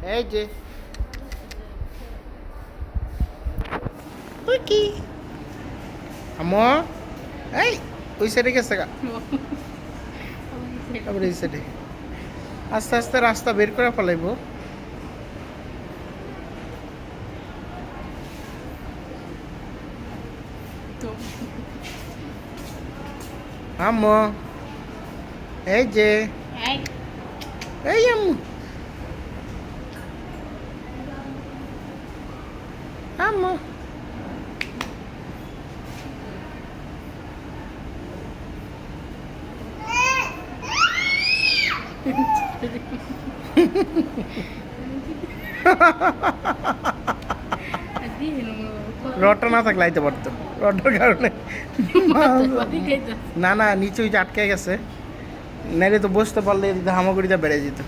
এই যে তুই কি আম্মু এই ওই সাইডে গেছে গা তারপরে এই সাইডে আস্তে আস্তে রাস্তা বের করে ফেলাইবো আম্মু এই যে এই আম্মু আম্মু রডটা না থাকলে আইতে পারতো রডটার কারণে না না নিচে ওই যে আটকে গেছে নাইলে তো বসতে পারলে হামাগুড়িটা বেড়ে যেত